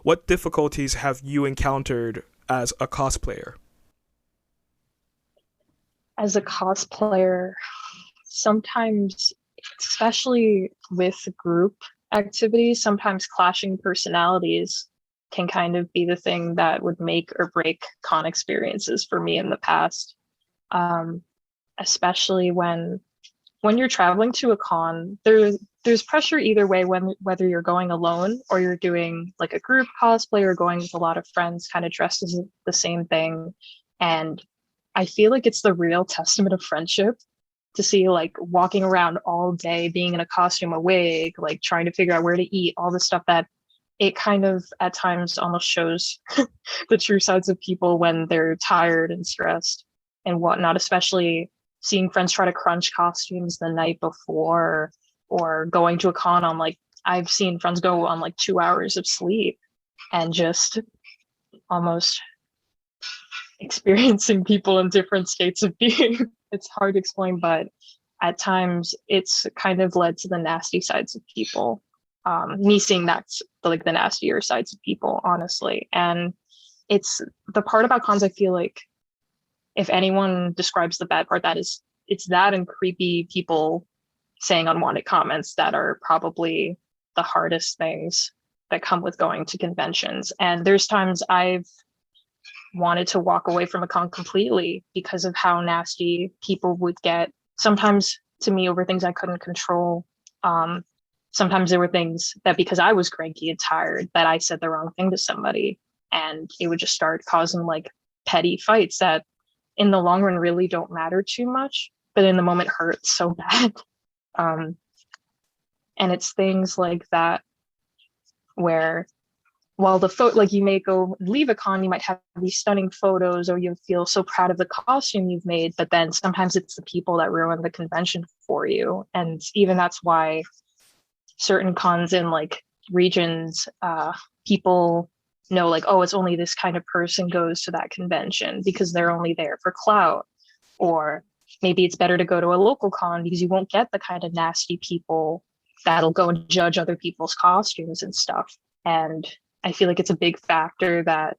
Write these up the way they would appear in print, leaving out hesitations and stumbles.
what difficulties have you encountered as a cosplayer? As a cosplayer, sometimes, especially with group activities, sometimes clashing personalities can kind of be the thing that would make or break con experiences for me in the past. Um, Especially when you're traveling to a con, there's pressure either way when whether you're going alone or you're doing like a group cosplay or going with a lot of friends kind of dressed as the same thing. And I feel like it's the real testament of friendship to see like walking around all day, being in a costume, a wig, like trying to figure out where to eat, all the stuff that it kind of at times almost shows the true sides of people when they're tired and stressed and whatnot, especially seeing friends try to crunch costumes the night before or going to a con on like I've seen friends go on like 2 hours of sleep and just almost experiencing people in different states of being. It's hard to explain, but at times it's kind of led to the nasty sides of people. Me seeing that's like the nastier sides of people, honestly. And it's the part about cons I feel like if anyone describes the bad part, that is it's that and creepy people saying unwanted comments that are probably the hardest things that come with going to conventions. And there's times I've wanted to walk away from a con completely because of how nasty people would get sometimes to me over things I couldn't control. Um, Sometimes there were things that because I was cranky and tired that I said the wrong thing to somebody and it would just start causing like petty fights that in the long run really don't matter too much, but in the moment hurt so bad. Um, and it's things like that where while the photo like you may go leave a con, you might have these stunning photos or you feel so proud of the costume you've made, but then sometimes it's the people that ruin the convention for you. And even that's why certain cons in like regions, people know like, oh, it's only this kind of person goes to that convention because they're only there for clout. Or maybe it's better to go to a local con because you won't get the kind of nasty people that'll go and judge other people's costumes and stuff. And I feel like it's a big factor that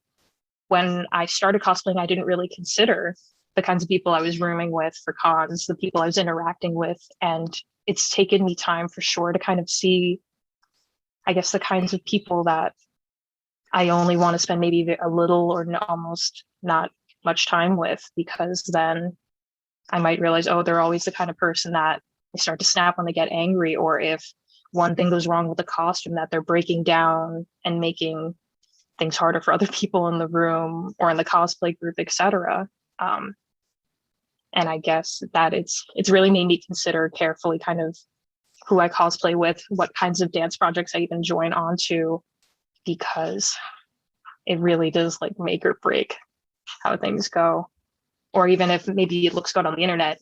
when I started cosplaying, I didn't really consider the kinds of people I was rooming with for cons, the people I was interacting with. And it's taken me time for sure to kind of see, I guess, the kinds of people that I only want to spend maybe a little or almost not much time with, because then I might realize, oh, they're always the kind of person that they start to snap when they get angry, or if one thing goes wrong with the costume, that they're breaking down and making things harder for other people in the room or in the cosplay group, etc. Um, and I guess that it's really made me consider carefully kind of who I cosplay with, what kinds of dance projects I even join onto, because it really does like make or break how things go. Or even if maybe it looks good on the internet,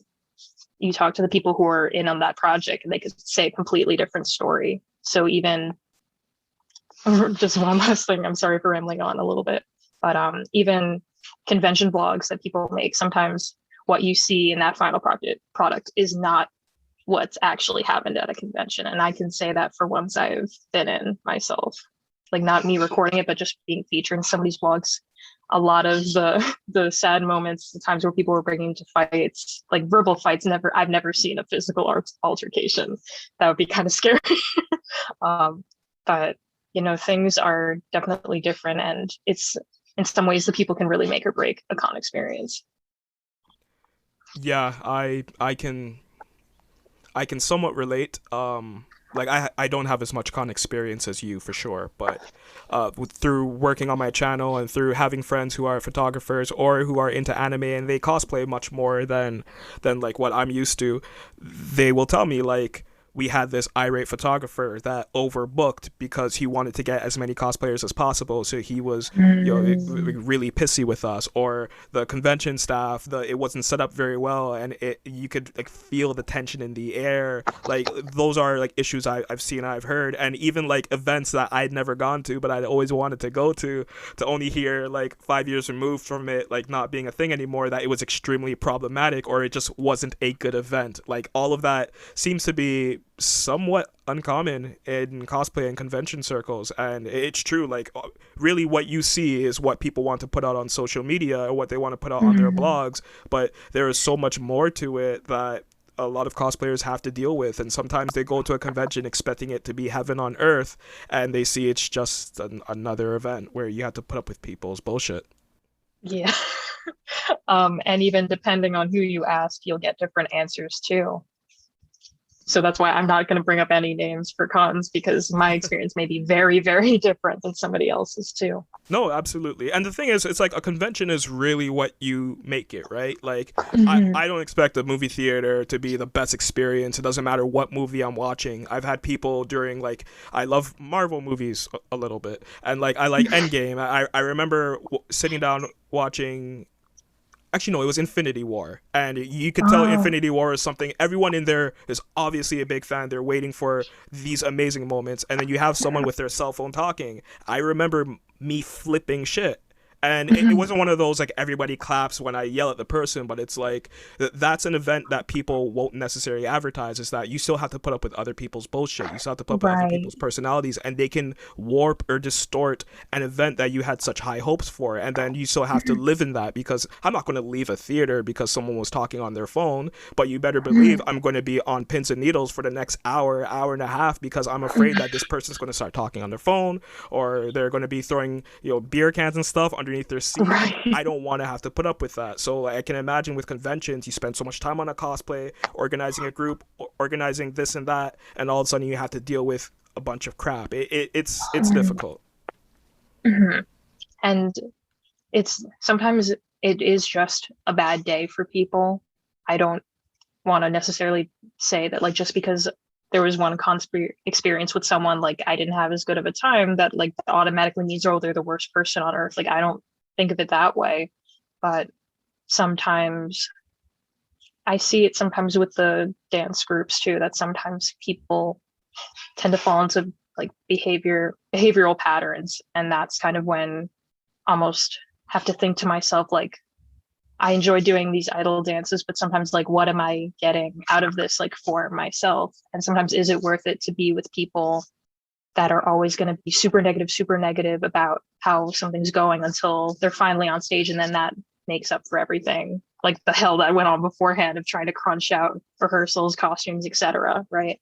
you talk to the people who are in on that project and they could say a completely different story. So even just one last thing, I'm sorry for rambling on a little bit, but even convention vlogs that people make, sometimes what you see in that final product is not what's actually happened at a convention. And I can say that for ones I've been in myself, like not me recording it, but just being featured in somebody's vlogs. A lot of the sad moments, the times where people were bringing to fights, like verbal fights, I've never seen a physical altercation. That would be kind of scary. um, but things are definitely different, and it's in some ways the people can really make or break a con experience. Yeah, I can somewhat relate. Like I don't have as much con experience as you for sure, but through working on my channel and through having friends who are photographers or who are into anime and they cosplay much more than like what I'm used to, they will tell me like we had this irate photographer that overbooked because he wanted to get as many cosplayers as possible. So he was, Mm. really pissy with us. Or the convention staff, it wasn't set up very well, and you could like feel the tension in the air. Like those are like issues I've seen, I've heard, and even like events that I'd never gone to, but I'd always wanted to go to only hear like 5 years removed from it, like not being a thing anymore, that it was extremely problematic or it just wasn't a good event. Like all of that seems to be somewhat uncommon in cosplay and convention circles. And it's true, like, really what you see is what people want to put out on social media or what they want to put out on their Mhm. blogs, but there is so much more to it that a lot of cosplayers have to deal with. And sometimes they go to a convention expecting it to be heaven on earth, and they see it's just another event where you have to put up with people's bullshit. Yeah. And even depending on who you ask, you'll get different answers too. So that's why I'm not going to bring up any names for cons because my experience may be very, very different than somebody else's too. No, absolutely. And the thing is, it's like a convention is really what you make it, right? Like, Mhm. I don't expect a movie theater to be the best experience. It doesn't matter what movie I'm watching. I've had people during, like, I love Marvel movies a little bit. And, like, I like Endgame. I remember sitting down watching, actually no, it was Infinity War, and you could tell Oh, Infinity War is something everyone in there is obviously a big fan. They're waiting for these amazing moments, and then you have someone with their cell phone talking. I remember me flipping shit. And it mhm. wasn't one of those like everybody claps when I yell at the person, but it's like that's an event that people won't necessarily advertise. Is that you still have to put up with other people's bullshit. You still have to put up with other Right. people's personalities, and they can warp or distort an event that you had such high hopes for, and then you still have to live in that. Because I'm not going to leave a theater because someone was talking on their phone, but you better believe I'm going to be on pins and needles for the next hour, hour and a half, because I'm afraid that this person's going to start talking on their phone, or they're going to be throwing beer cans and stuff underneath their seat. Right. I don't want to have to put up with that. So like, I can imagine with conventions, you spend so much time on a cosplay, organizing a group, organizing this and that, and all of a sudden you have to deal with a bunch of crap. It's Mhm. difficult. Mhm. And it's sometimes it is just a bad day for people. I don't want to necessarily say that like just because there was one experience with someone like I didn't have as good of a time that like automatically means oh they're the worst person on earth. Like I don't think of it that way, but sometimes I see it sometimes with the dance groups too that sometimes people tend to fall into like behavioral patterns and that's kind of when almost have to think to myself like I enjoy doing these idle dances, but sometimes like what am I getting out of this like for myself? And sometimes is it worth it to be with people that are always going to be super negative about how something's going until they're finally on stage and then that makes up for everything like the hell that went on beforehand of trying to crunch out rehearsals, costumes, etc. Right?